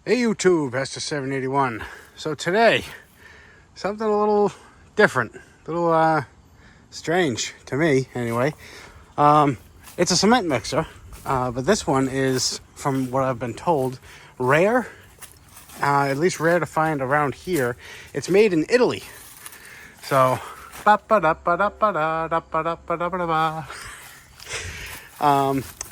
Hey YouTube, Esther781. So today, something a little different, a little strange to me anyway. It's a cement mixer, but this one is, from what I've been told, rare, at least rare to find around here. It's made in Italy. So,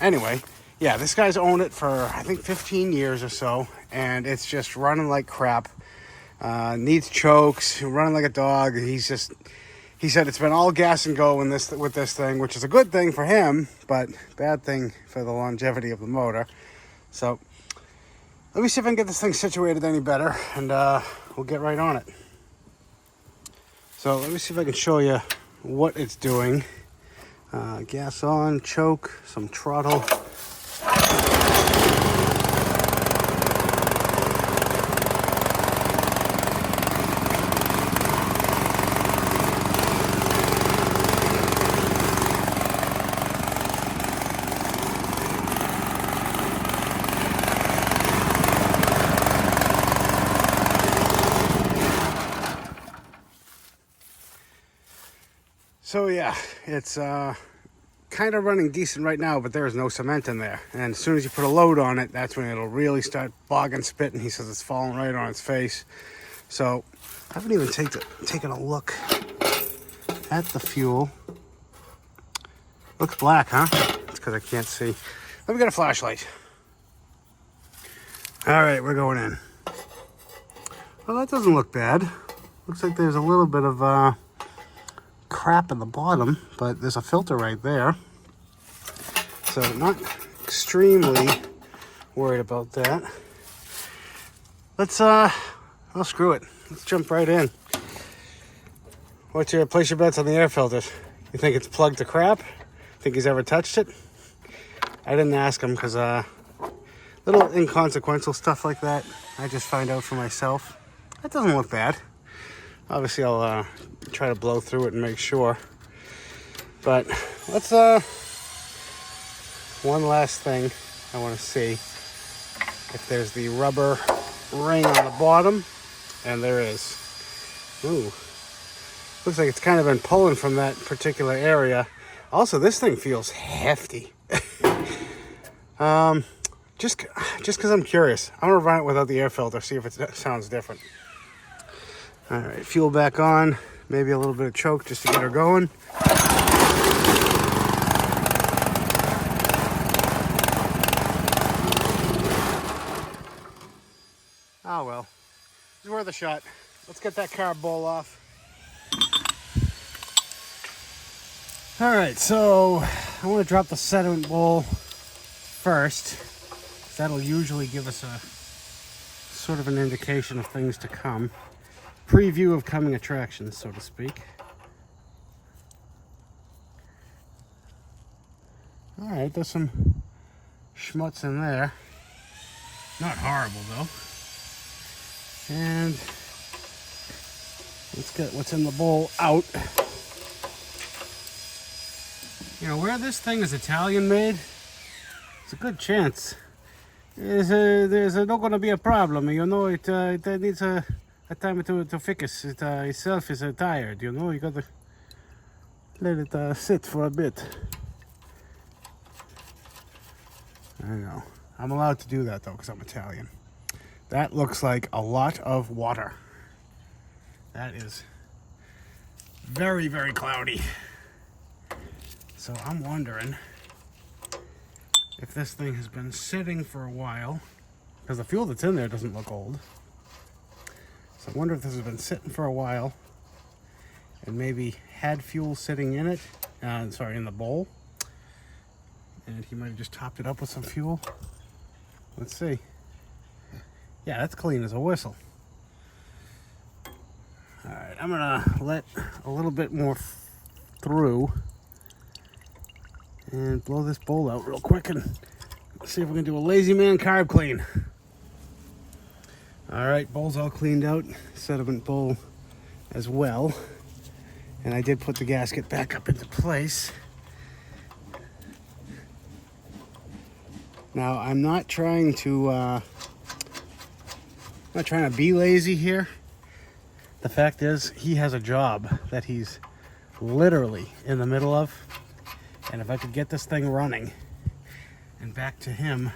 anyway, yeah, this guy's owned it for, I think, 15 years or so, and it's just running like crap. Needs chokes, running like a dog. He said it's been all gas and go with this thing, which is a good thing for him, but bad thing for the longevity of the motor. So, let me see if I can get this thing situated any better, and we'll get right on it. So, let me see if I can show you what it's doing. Gas on, choke, some throttle. So yeah, it's kind of running decent right now, but there is no cement in there. And as soon as you put a load on it, that's when it'll really start bogging, spitting. He says it's falling right on its face. So I haven't even taken a look at the fuel. Looks black, huh? It's because I can't see. Let me get a flashlight. All right, we're going in. Well, that doesn't look bad. Looks like there's a little bit of crap in the bottom, but there's a filter right there, so not extremely worried about that. Let's screw it. Let's jump right in. Place your bets on the air filters? You think it's plugged to crap? Think he's ever touched it? I didn't ask him because little inconsequential stuff like that I just find out for myself. That doesn't look bad. Obviously, I'll try to blow through it and make sure. But let's, one last thing I want to see if there's the rubber ring on the bottom. And there is. Ooh. Looks like it's kind of been pulling from that particular area. Also, this thing feels hefty. Just because I'm curious. I'm going to run it without the air filter, see if it sounds different. All right, fuel back on. Maybe a little bit of choke just to get her going. Oh well, it's worth a shot. Let's get that carb bowl off. All right, so I want to drop the sediment bowl first. That'll usually give us a sort of an indication of things to come. Preview of coming attractions, so to speak. All right, there's some schmutz in there. Not horrible, though. And let's get what's in the bowl out. You know, where this thing is Italian made, it's a good chance. There's not going to be a problem. You know, it needs a time to fix it itself is tired, you know. You got to let it sit for a bit. I know. I'm allowed to do that, though, because I'm Italian. That looks like a lot of water. That is very, very cloudy. So I'm wondering if this thing has been sitting for a while, because the fuel that's in there doesn't look old. So I wonder if this has been sitting for a while and maybe had fuel sitting in it, in the bowl. And he might have just topped it up with some fuel. Let's see. Yeah, that's clean as a whistle. All right, I'm gonna let a little bit more through and blow this bowl out real quick and see if we can do a lazy man carb clean. All right, bowl's all cleaned out, sediment bowl as well. And I did put the gasket back up into place. Now, I'm not trying to not trying to be lazy here. The fact is, he has a job that he's literally in the middle of. And if I could get this thing running and back to him,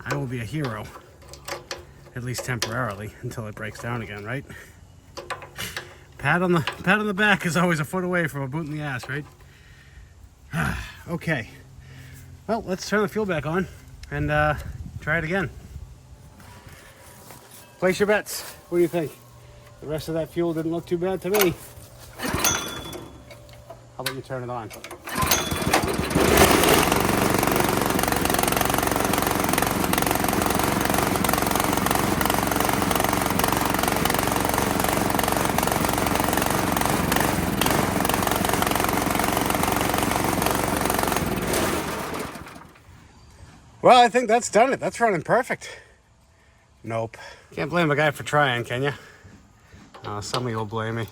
I will be a hero. At least temporarily, until it breaks down again, right? Pat on the back is always a foot away from a boot in the ass, right? Okay. Well, let's turn the fuel back on and try it again. Place your bets. What do you think? The rest of that fuel didn't look too bad to me. How about you turn it on? Well, I think that's done it. That's running perfect. Nope. Can't blame a guy for trying, can you? Some of you will blame me.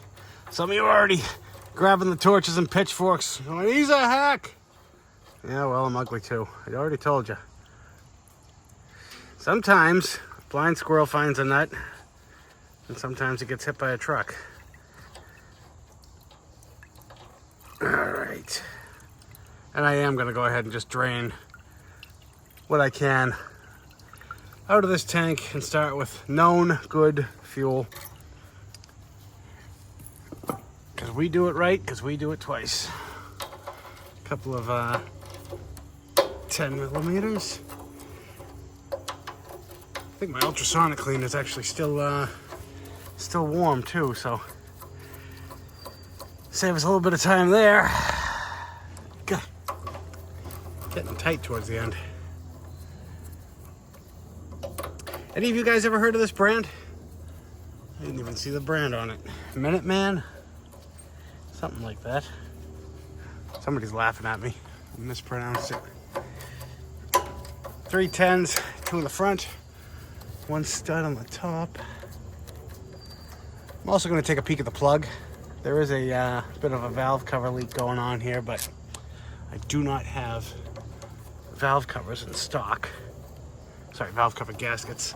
Some of you are already grabbing the torches and pitchforks. Going, he's a hack. Yeah, well, I'm ugly too. I already told you. Sometimes a blind squirrel finds a nut, and sometimes it gets hit by a truck. All right. And I am going to go ahead and just drain what I can out of this tank and start with known good fuel. Because we do it right, because we do it twice. A couple of 10 millimeters. I think my ultrasonic cleaner is actually still warm too, so save us a little bit of time there. Getting tight towards the end. Any of you guys ever heard of this brand? I didn't even see the brand on it. Minuteman? Something like that. Somebody's laughing at me. I mispronounced it. 3 10s, 2 in the front, 1 stud on the top. I'm also going to take a peek at the plug. There is a bit of a valve cover leak going on here, but I do not have valve covers in stock. Sorry, valve cover gaskets.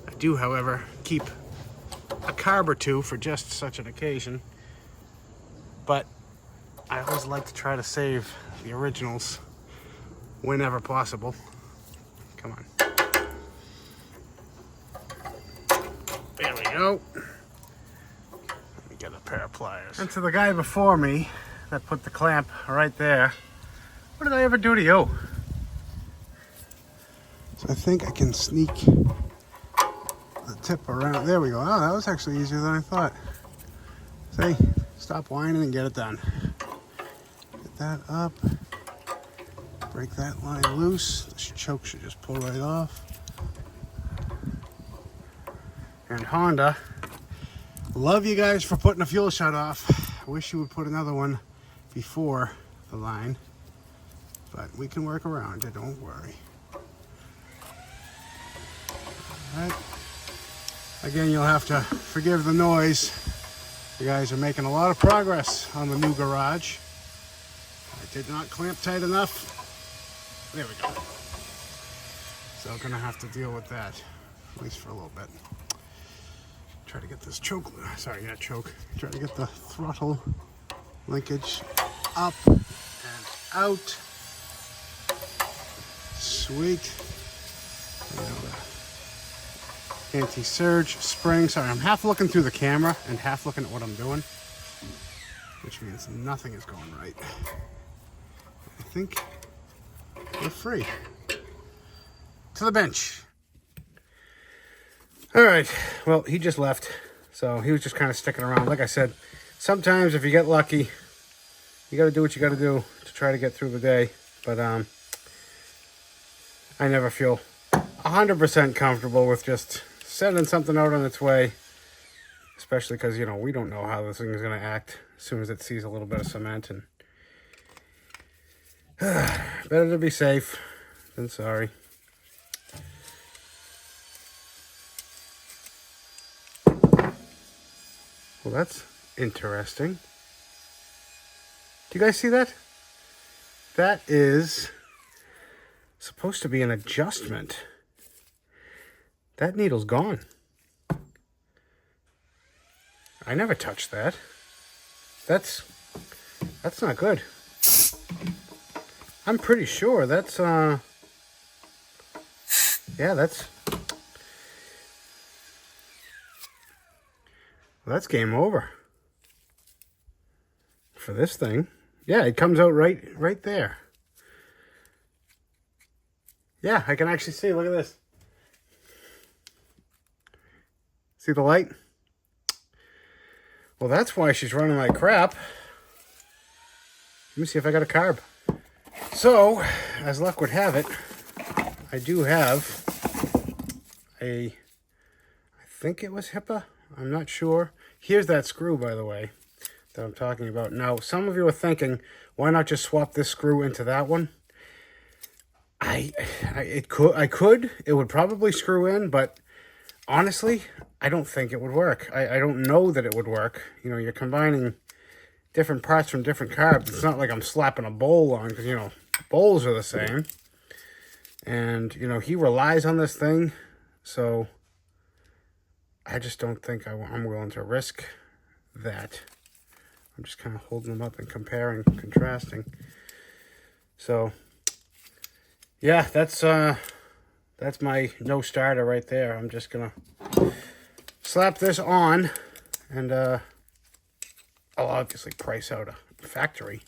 I do, however, keep a carb or two for just such an occasion. But I always like to try to save the originals whenever possible. Come on. There we go. Let me get a pair of pliers. And to the guy before me that put the clamp right there, what did I ever do to you? So I think I can sneak the tip around. There we go. Oh, that was actually easier than I thought. See? Stop whining and get it done. Get that up. Break that line loose. This choke should just pull right off. And Honda, love you guys for putting a fuel shut off. I wish you would put another one before the line. But we can work around it, don't worry. Alright. Again, you'll have to forgive the noise. You guys are making a lot of progress on the new garage. I did not clamp tight enough. There we go. So gonna have to deal with that, at least for a little bit. Try to get this choke, sorry, not choke. Try to get the throttle linkage up and out. Sweet. Anti-surge spring. Sorry, I'm half looking through the camera and half looking at what I'm doing, which means nothing is going right. I think we're free. To the bench. All right, well, he just left, so he was just kind of sticking around. Like I said, sometimes if you get lucky, you got to do what you got to do to try to get through the day. But I never feel 100% comfortable with just sending something out on its way, especially because, you know, we don't know how this thing is going to act as soon as it sees a little bit of cement. And better to be safe than sorry. Well, that's interesting. Do you guys see that? That is supposed to be an adjustment. That needle's gone. I never touched that. That's not good. I'm pretty sure that's, yeah, that's game over for this thing. Yeah, it comes out right there. Yeah, I can actually see. Look at this. See the light? Well, that's why she's running like crap. Let me see if I got a carb. So, as luck would have it, I do have I think it was HIPAA. I'm not sure. Here's that screw, by the way, that I'm talking about. Now, some of you are thinking, why not just swap this screw into that one? It would probably screw in, but honestly, I don't think it would work. I don't know that it would work. You know, you're combining different parts from different carbs. It's not like I'm slapping a bowl on, because, you know, bowls are the same. And, you know, he relies on this thing, so I just don't think I'm willing to risk that. I'm just kind of holding them up and comparing, contrasting. So, yeah, that's my no starter right there. I'm just gonna slap this on, and I'll obviously price out a factory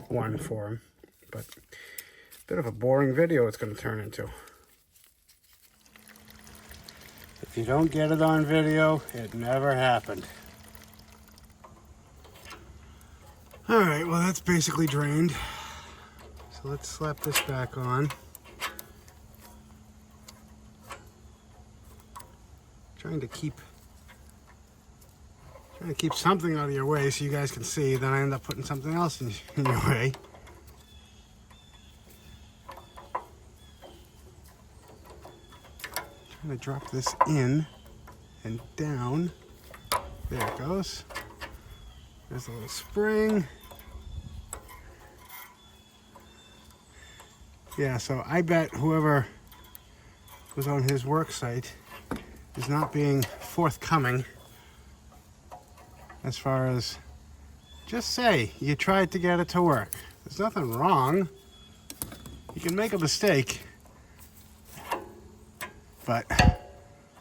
one for him. But a bit of a boring video it's gonna turn into. If you don't get it on video, it never happened. All right, well, that's basically drained. So let's slap this back on. Trying to keep something out of your way so you guys can see. Then I end up putting something else in your way. Trying to drop this in and down. There it goes. There's a little spring. Yeah, so I bet whoever was on his work site is not being forthcoming as far as, just say you tried to get it to work. There's nothing wrong. You can make a mistake, but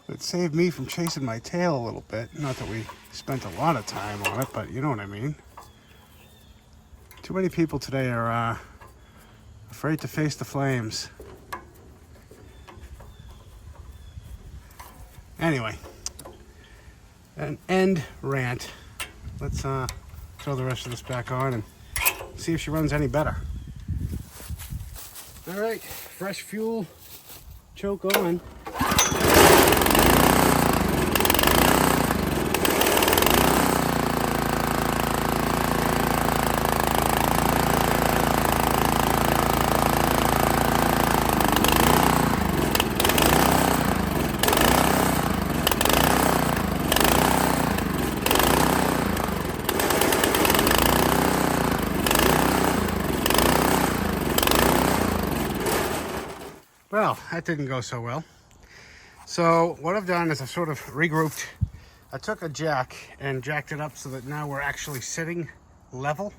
it saved me from chasing my tail a little bit. Not that we spent a lot of time on it, but you know what I mean. Too many people today are afraid to face the flames. Anyway, an end rant. Let's throw the rest of this back on and see if she runs any better. All right, fresh fuel, choke on. Well, that didn't go so well. So what I've done is I've sort of regrouped. I took a jack and jacked it up so that now we're actually sitting level.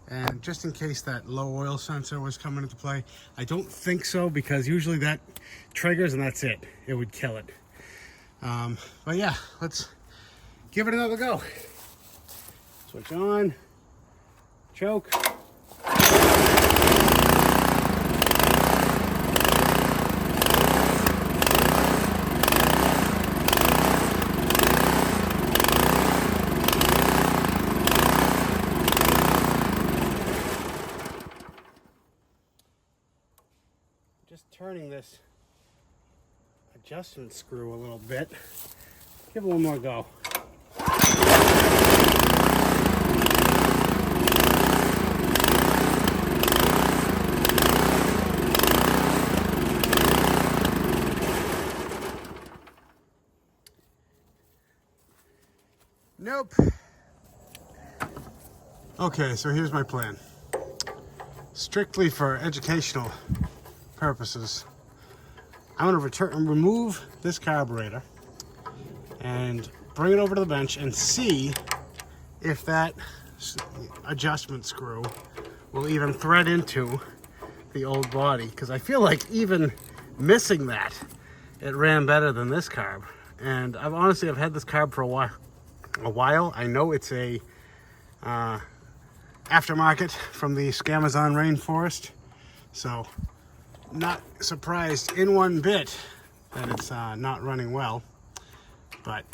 And just in case that low oil sensor was coming into play, I don't think so, because usually that triggers and that's it. It would kill it. But yeah, let's give it another go. Switch on, choke. Just turning this adjustment screw a little bit. Give it one more go. Nope. Okay, so here's my plan. Strictly for educational purposes, I'm going to remove this carburetor and bring it over to the bench and see if that adjustment screw will even thread into the old body. Because I feel like even missing that, it ran better than this carb. And I've had this carb for a while. I know it's a aftermarket from the Scamazon rainforest, so not surprised in one bit that it's not running well. But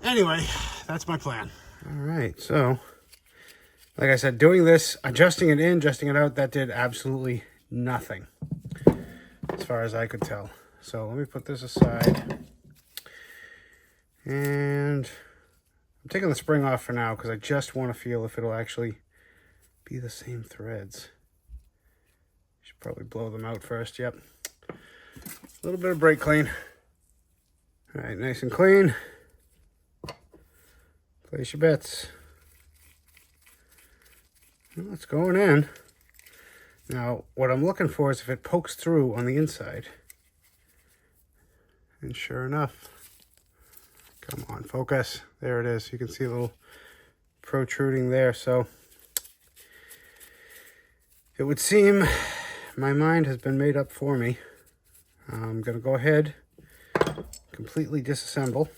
anyway, that's my plan. All right, so like I said, doing this, adjusting it in, adjusting it out, that did absolutely nothing as far as I could tell. So let me put this aside, and I'm taking the spring off for now because I just want to feel if it'll actually be the same threads. Should probably blow them out first. Yep. A little bit of brake clean. All right, nice and clean. Place your bets. Well, it's going in. Now, what I'm looking for is if it pokes through on the inside. And sure enough, come on, focus. There it is. You can see a little protruding there. So it would seem my mind has been made up for me. I'm going to go ahead, completely disassemble.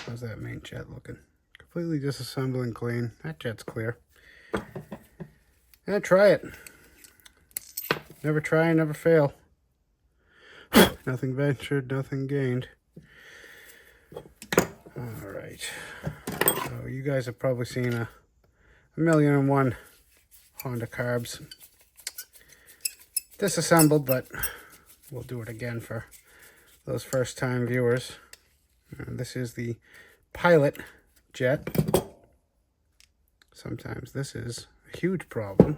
How's that main jet looking? Completely disassemble and clean. That jet's clear. Yeah, try it. Never try, never fail. Nothing ventured, nothing gained. All right. So you guys have probably seen a 1,000,001 Honda Carbs disassembled, but we'll do it again for those first-time viewers. This is the pilot jet. Sometimes this is a huge problem.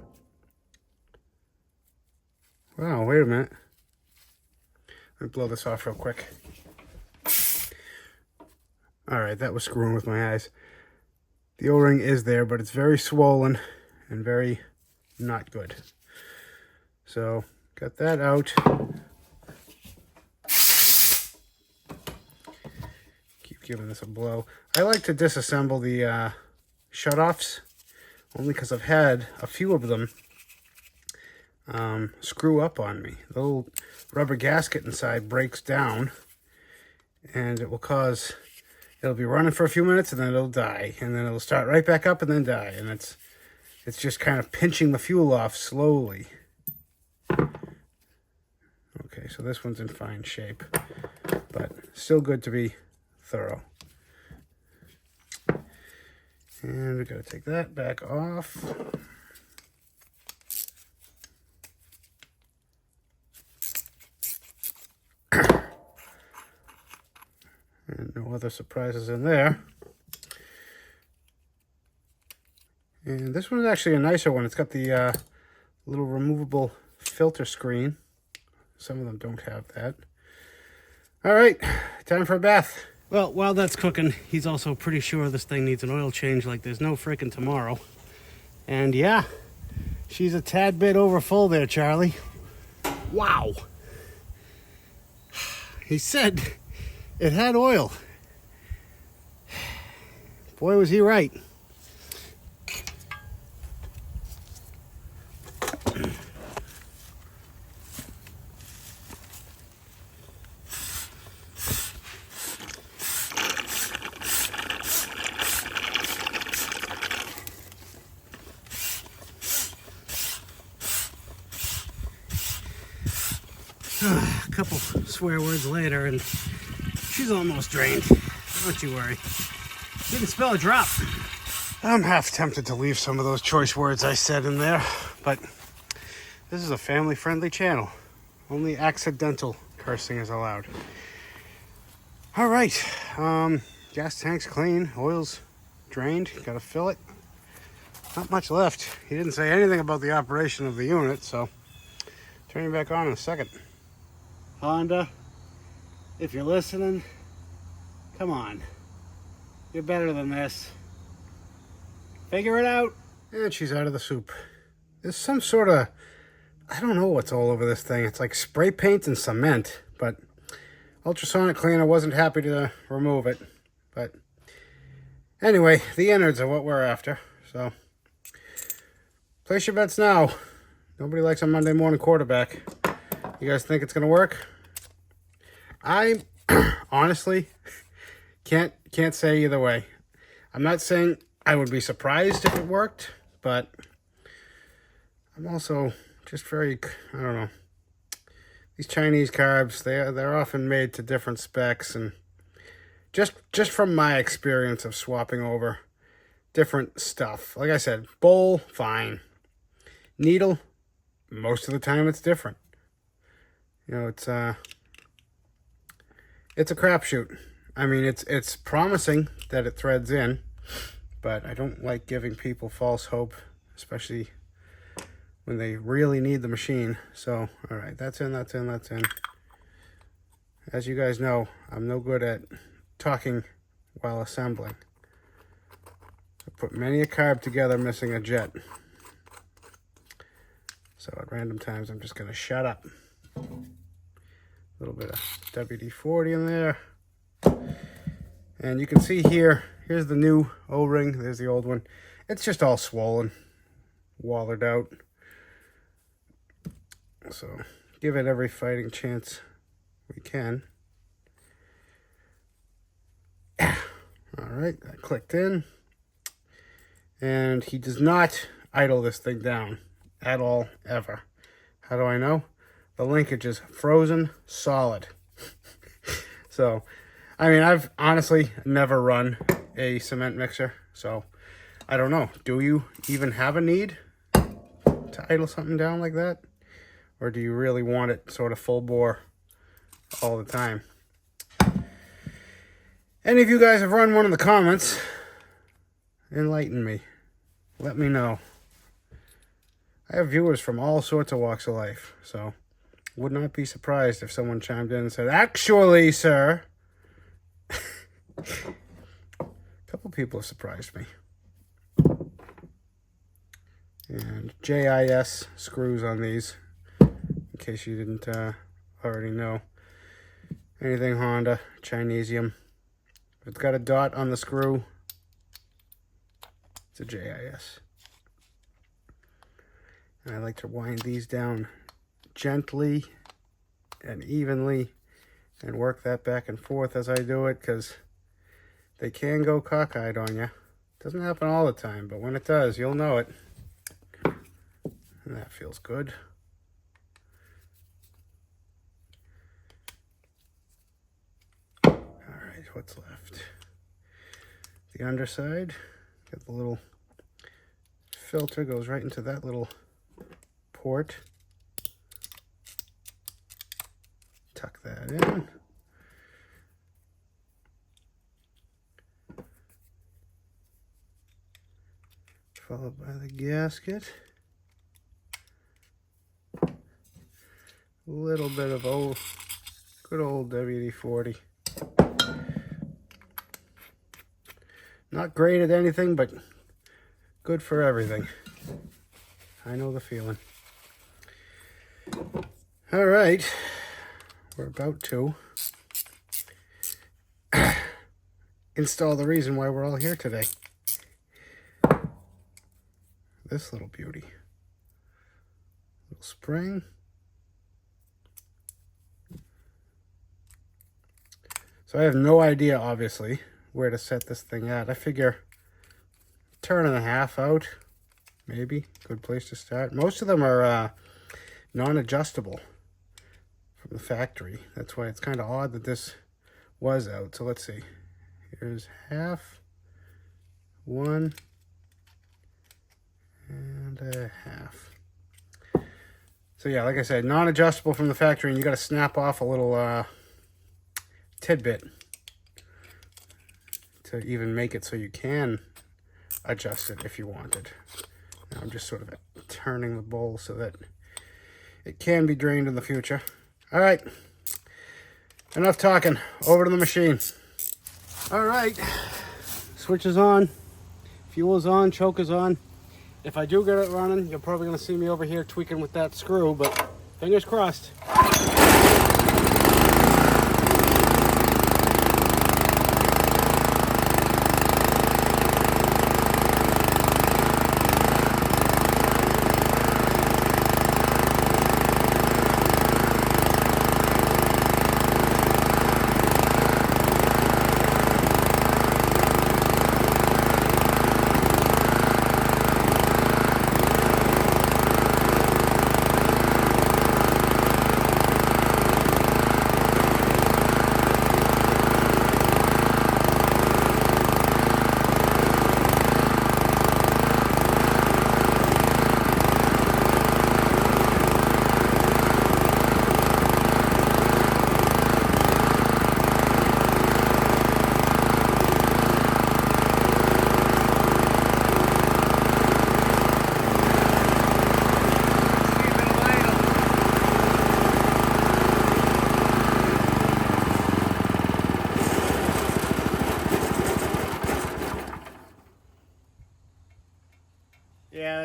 Wow, wait a minute. Let me blow this off real quick. All right, that was screwing with my eyes. The O-ring is there, but it's very swollen and very not good. So, got that out. Keep giving this a blow. I like to disassemble the shutoffs, only because I've had a few of them screw up on me. The little rubber gasket inside breaks down, and it will cause, it'll be running for a few minutes and then it'll die, and then it'll start right back up and then die, and it's just kind of pinching the fuel off slowly. Okay, so this one's in fine shape, but still good to be thorough. And we gotta take that back off. And no other surprises in there. And this one is actually a nicer one. It's got the little removable filter screen. Some of them don't have that. All right, time for a bath. Well, while that's cooking, he's also pretty sure this thing needs an oil change like there's no freaking tomorrow. And yeah, she's a tad bit over full there, Charlie. Wow. He said it had oil. Boy, was he right. A couple swear words later and she's almost drained. Don't you worry. Didn't spill a drop. I'm half tempted to leave some of those choice words I said in there, but this is a family-friendly channel. Only accidental cursing is allowed. All right, gas tank's clean, oil's drained, gotta fill it. Not much left. He didn't say anything about the operation of the unit, so turning back on in a second. Honda, if you're listening, come on. You're better than this. Figure it out. And she's out of the soup. There's some sort of, I don't know what's all over this thing. It's like spray paint and cement, but ultrasonic cleaner wasn't happy to remove it. But anyway, the innards are what we're after. So place your bets now. Nobody likes a Monday morning quarterback. You guys think it's going to work? I honestly can't say either way. I'm not saying I would be surprised if it worked, but I'm also just very, I don't know. These Chinese carbs, they're often made to different specs, and just from my experience of swapping over different stuff. Like I said, bowl, fine. Needle, most of the time it's different. You know, it's a crapshoot. I mean, it's promising that it threads in, but I don't like giving people false hope, especially when they really need the machine. So, all right, that's in. As you guys know, I'm no good at talking while assembling. I put many a carb together missing a jet. So at random times, I'm just going to shut up. A little bit of WD-40 in there. And you can see here, here's the new O-ring. There's the old one. It's just all swollen, wallered out. So give it every fighting chance we can. All right, that clicked in. And he does not idle this thing down at all, ever. How do I know? The linkage is frozen solid. So, I mean, I've honestly never run a cement mixer, so I don't know. Do you even have a need to idle something down like that? Or do you really want it sort of full bore all the time? Any of you guys have run one in the comments, enlighten me. Let me know. I have viewers from all sorts of walks of life, so would not be surprised if someone chimed in and said, "Actually, sir." A couple people have surprised me. And JIS screws on these, in case you didn't already know. Anything Honda, Chinesium. If it's got a dot on the screw, it's a JIS. And I like to wind these down gently and evenly and work that back and forth as I do it, because they can go cockeyed on you. Doesn't happen all the time, but when it does, you'll know it. And that feels good. All right, what's left? The underside. Got the little filter, goes right into that little port. Tuck that in. Followed by the gasket. A little bit of good old WD-40. Not great at anything, but good for everything. I know the feeling. All right. We're about to install the reason why we're all here today. This little beauty. Little spring. So I have no idea, obviously, where to set this thing at. I figure turn and a half out, maybe. Good place to start. Most of them are non-adjustable from the factory. That's why it's kind of odd that this was out. So let's see. Here's half, one, and a half. So yeah, like I said, non-adjustable from the factory, and you got to snap off a little tidbit to even make it so you can adjust it if you wanted. Now I'm just sort of turning the bowl so that it can be drained in the future. All right, enough talking. Over to the machine. All right, switch is on, fuel is on, choke is on. If I do get it running, you're probably going to see me over here tweaking with that screw, but fingers crossed.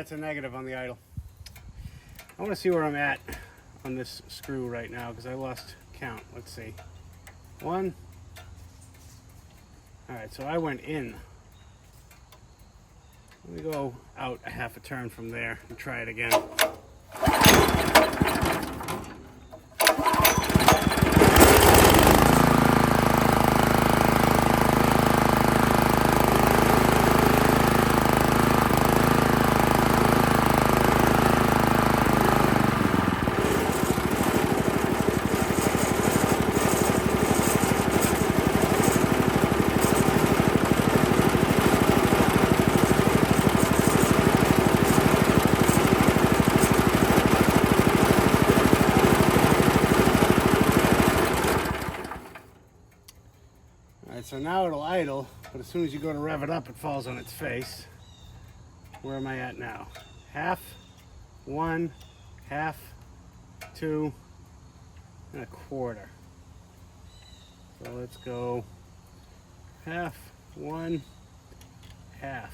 that's a negative on the idle. I want to see where I'm at on this screw right now because I lost count. Let's see. 1. Alright, so I went in. Let me go out a half a turn from there and try it again. So now it'll idle, but as soon as you go to rev it up, it falls on its face. Where am I at now? Half, 1, half, 2, and a quarter. So let's go half, 1, half.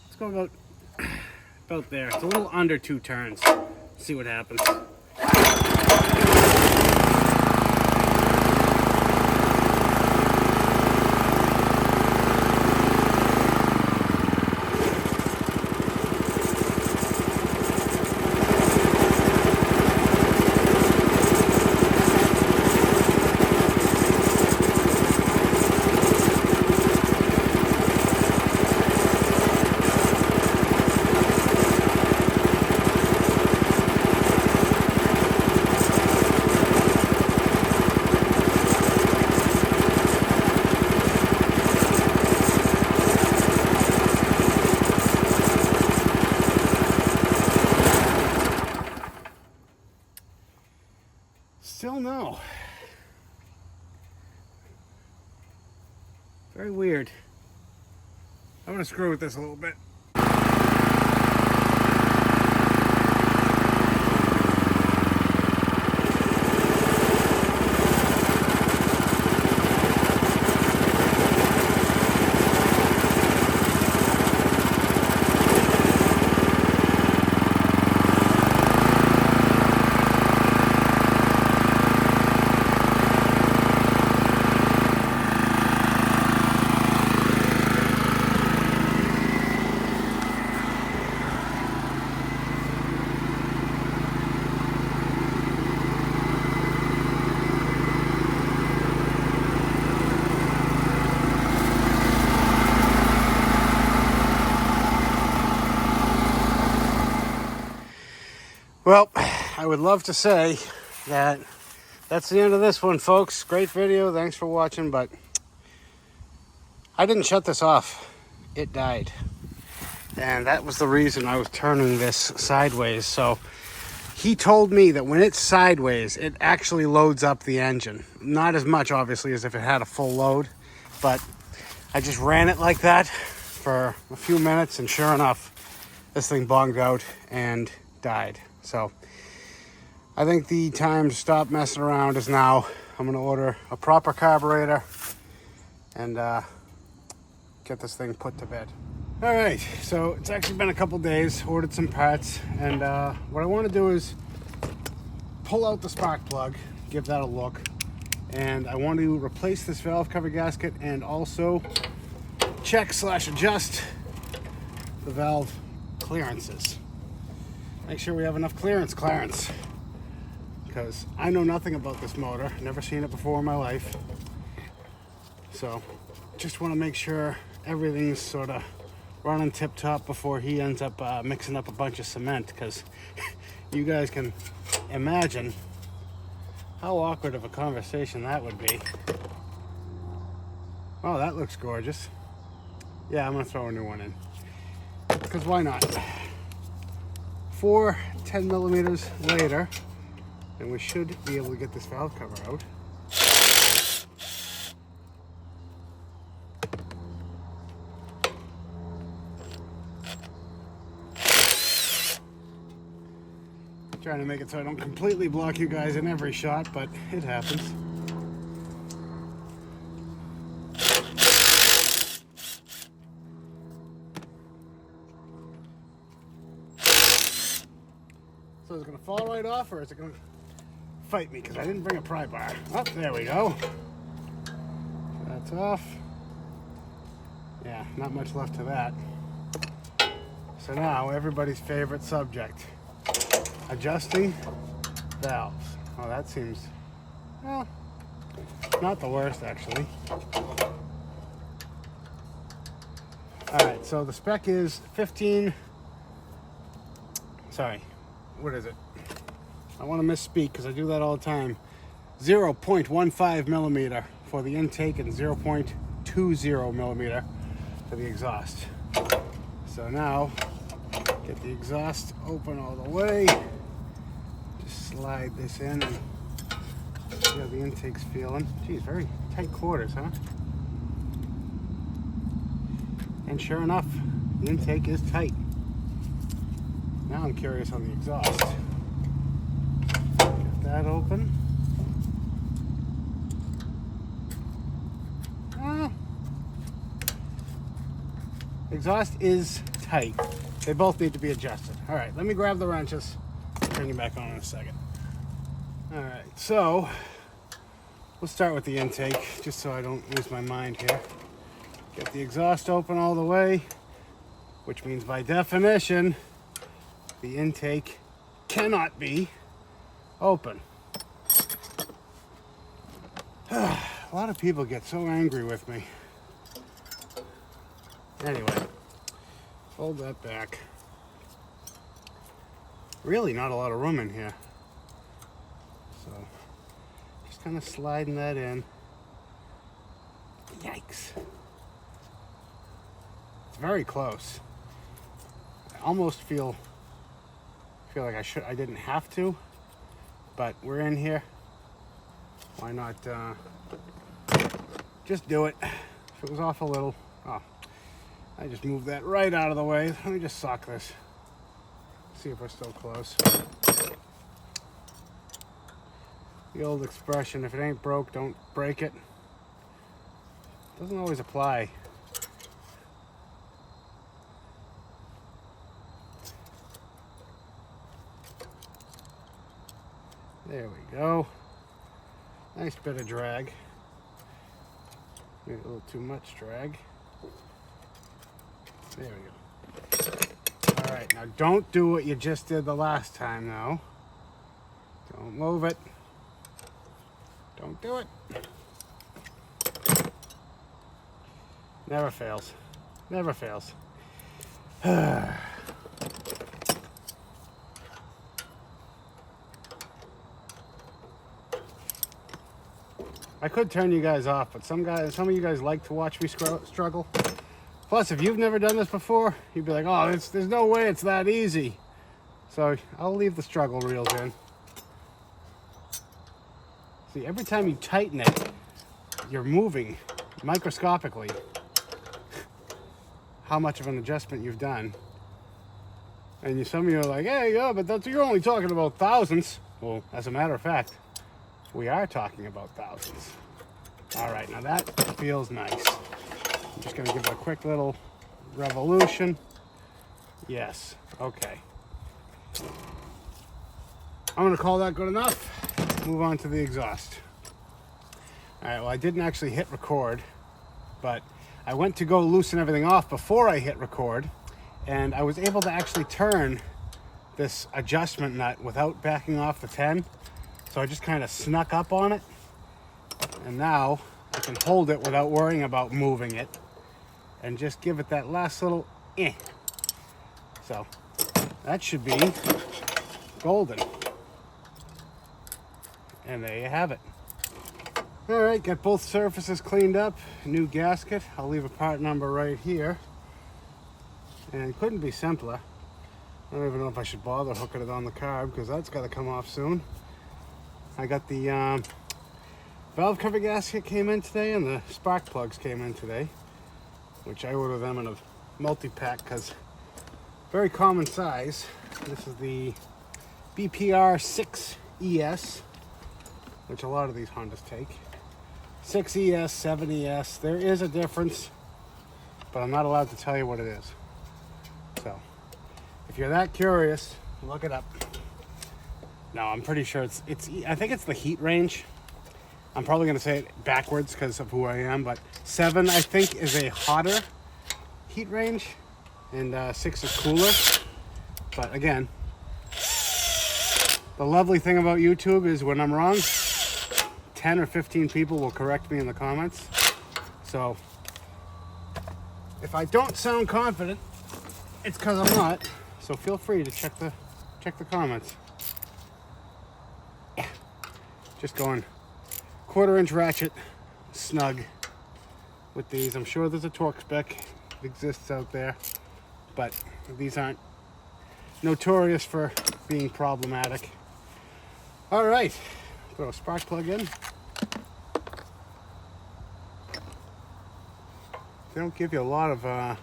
Let's go about there. It's a little under 2 turns. Let's see what happens. Still no. Very weird. I'm gonna screw with this a little bit. Well, I would love to say that that's the end of this one, folks. Great video. Thanks for watching, but I didn't shut this off. It died. And that was the reason I was turning this sideways. So he told me that when it's sideways, it actually loads up the engine. Not as much, obviously, as if it had a full load, but I just ran it like that for a few minutes, and sure enough, this thing bonged out and died. So I think the time to stop messing around is now. I'm going to order a proper carburetor and get this thing put to bed. All right, so it's actually been a couple days, ordered some parts, and what I want to do is pull out the spark plug, give that a look, and I want to replace this valve cover gasket and also check/adjust the valve clearances. Make sure we have enough clearance, because I know nothing about this motor, never seen it before in my life. So just want to make sure everything's sort of running tip top before he ends up mixing up a bunch of cement, because you guys can imagine how awkward of a conversation that would be. Oh, that looks gorgeous. Yeah, I'm gonna throw a new one in, because why not? 4 10 millimeters later, and we should be able to get this valve cover out. Trying to make it so I don't completely block you guys in every shot, but it happens. is it going to fall right off, or is it going to fight me? Because I didn't bring a pry bar. Oh, there we go. That's off. Yeah, not much left to that. So now, everybody's favorite subject. Adjusting valves. Oh, that seems, well, not the worst, actually. Alright, so the spec is 15... Sorry, what is it? I want to misspeak because I do that all the time. 0.15 millimeter for the intake and 0.20 millimeter for the exhaust. So now, get the exhaust open all the way. Just slide this in and see how the intake's feeling. Geez, very tight quarters, huh? And sure enough, the intake is tight. Now I'm curious on the exhaust. Get that open. Exhaust is tight. They both need to be adjusted. All right, let me grab the wrenches. Turn you back on in a second. All right, so we'll start with the intake, just so I don't lose my mind here. Get the exhaust open all the way, which means by definition, the intake cannot be open. A lot of people get so angry with me. Anyway, fold that back. Really not a lot of room in here. So, just kind of sliding that in. Yikes. It's very close. I almost feel like I didn't have to, but we're in here. Why not just do it? If it was off a little, oh, I just moved that right out of the way. Let me just sock this. See if we're still close. The old expression, if it ain't broke, don't break it. Doesn't always apply. There we go. Nice bit of drag. Maybe a little too much drag. There we go. All right, now don't do what you just did the last time, though. Don't move it. Don't do it. Never fails. Never fails. I could turn you guys off, but some of you guys like to watch me struggle. Plus, if you've never done this before, you'd be like, oh, there's no way it's that easy. So I'll leave the struggle reels in. See, every time you tighten it, you're moving microscopically how much of an adjustment you've done. And some of you are like, hey, yeah, but you're only talking about thousands. Well, as a matter of fact, we are talking about thousands. All right, now that feels nice. I'm just gonna give it a quick little revolution. Yes, okay. I'm gonna call that good enough. Move on to the exhaust. All right, well, I didn't actually hit record, but I went to go loosen everything off before I hit record, and I was able to actually turn this adjustment nut without backing off the 10. So I just kind of snuck up on it, and now I can hold it without worrying about moving it and just give it that last little eh. So that should be golden. And there you have it. All right, got both surfaces cleaned up, new gasket. I'll leave a part number right here. And it couldn't be simpler. I don't even know if I should bother hooking it on the carb because that's got to come off soon. I got the valve cover gasket came in today, and the spark plugs came in today, which I ordered them in a multi-pack because very common size. This is the BPR 6ES, which a lot of these Hondas take. 6ES, 7ES, there is a difference, but I'm not allowed to tell you what it is. So, if you're that curious, look it up. No, I'm pretty sure it's I think it's the heat range. I'm probably going to say it backwards because of who I am, but 7 I think is a hotter heat range and 6 is cooler. But again, the lovely thing about YouTube is when I'm wrong, 10 or 15 people will correct me in the comments. So if I don't sound confident, it's because I'm not. So feel free to check the comments. Yeah. Just going 1/4-inch ratchet snug with these. I'm sure there's a torque spec that exists out there, but these aren't notorious for being problematic. All right, throw a spark plug in. They don't give you a lot of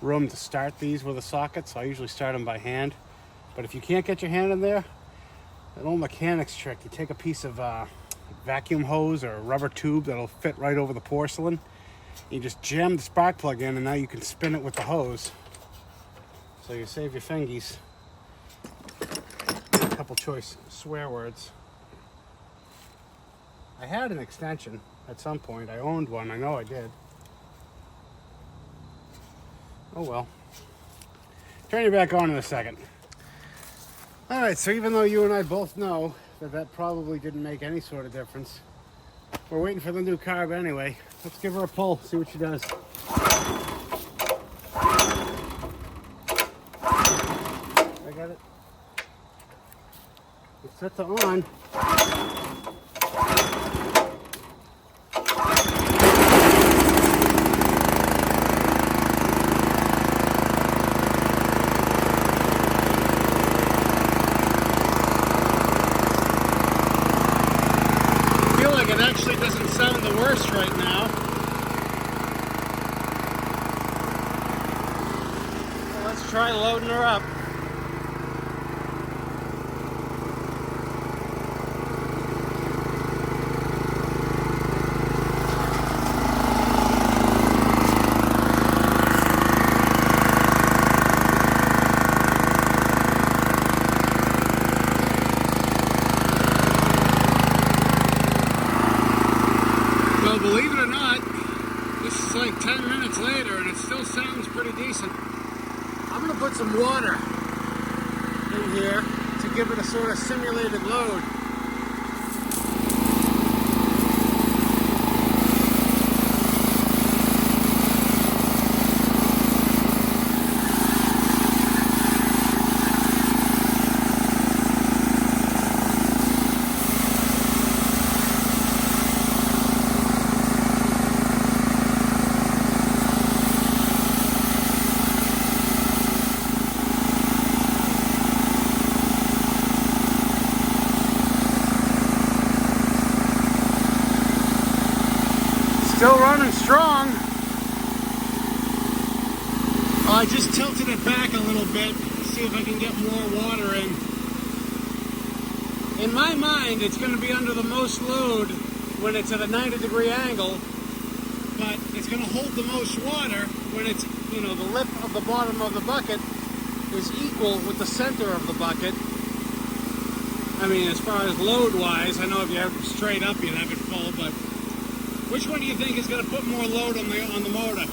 room to start these with a socket, so I usually start them by hand. But if you can't get your hand in there, an old mechanic's trick, you take a piece of vacuum hose or a rubber tube that'll fit right over the porcelain. You just jam the spark plug in, and now you can spin it with the hose. So you save your fingies. A couple choice swear words. I had an extension at some point. I owned one. I know I did. Oh well. Turn you back on in a second. All right, so even though you and I both know that probably didn't make any sort of difference, we're waiting for the new carb anyway. Let's give her a pull, see what she does. I got it. It's set to on. It actually doesn't sound the worst right now. So let's try loading her up. Believe it or not, this is like 10 minutes later and it still sounds pretty decent. I'm going to put some water in here to give it a sort of simulated load. Still running strong. I just tilted it back a little bit, see if I can get more water in. In my mind, it's going to be under the most load when it's at a 90-degree angle, but it's going to hold the most water when it's, you know, the lip of the bottom of the bucket is equal with the center of the bucket. I mean, as far as load-wise, I know if you have it straight up, you'd have it full, but which one do you think is going to put more load on the motor?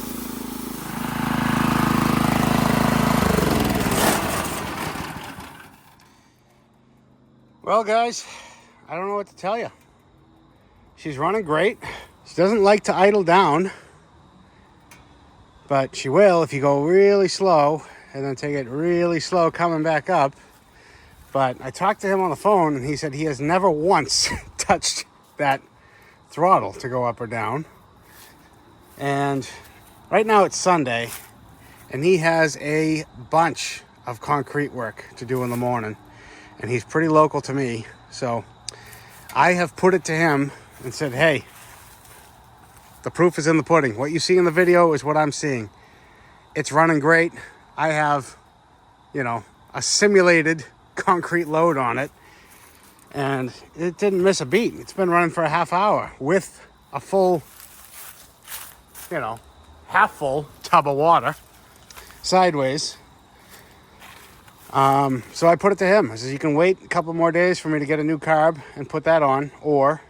Well, guys, I don't know what to tell you. She's running great. She doesn't like to idle down, but she will if you go really slow and then take it really slow coming back up. But I talked to him on the phone and he said he has never once touched that throttle to go up or down. And right now it's Sunday and he has a bunch of concrete work to do in the morning, and he's pretty local to me, so I have put it to him and said, hey, the proof is in the pudding. What you see in the video is what I'm seeing. It's running great. I have, you know, a simulated concrete load on it, and it didn't miss a beat. It's been running for a half hour with a full, you know, half full tub of water sideways. So I put it to him. I said, you can wait a couple more days for me to get a new carb and put that on, or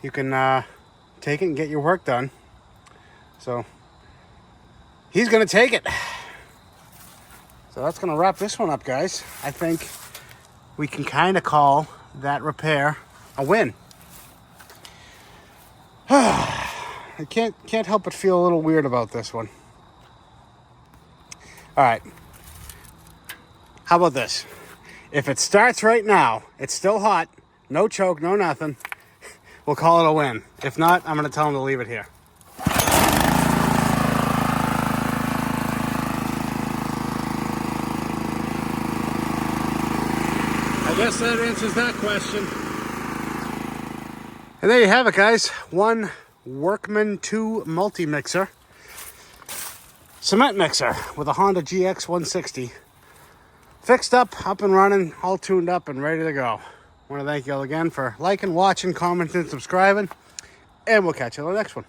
you can take it and get your work done. So he's going to take it. So that's going to wrap this one up, guys. I think we can kind of call that repair a win. I can't help but feel a little weird about this one. All right. How about this? If it starts right now, it's still hot, no choke, no nothing, we'll call it a win. If not, I'm going to tell him to leave it here. I guess that answers that question. And there you have it, guys. One Workman 2 Multimixer cement mixer with a Honda GX160. Fixed up and running, all tuned up and ready to go. I want to thank you all again for liking, watching, commenting, subscribing, and we'll catch you on the next one.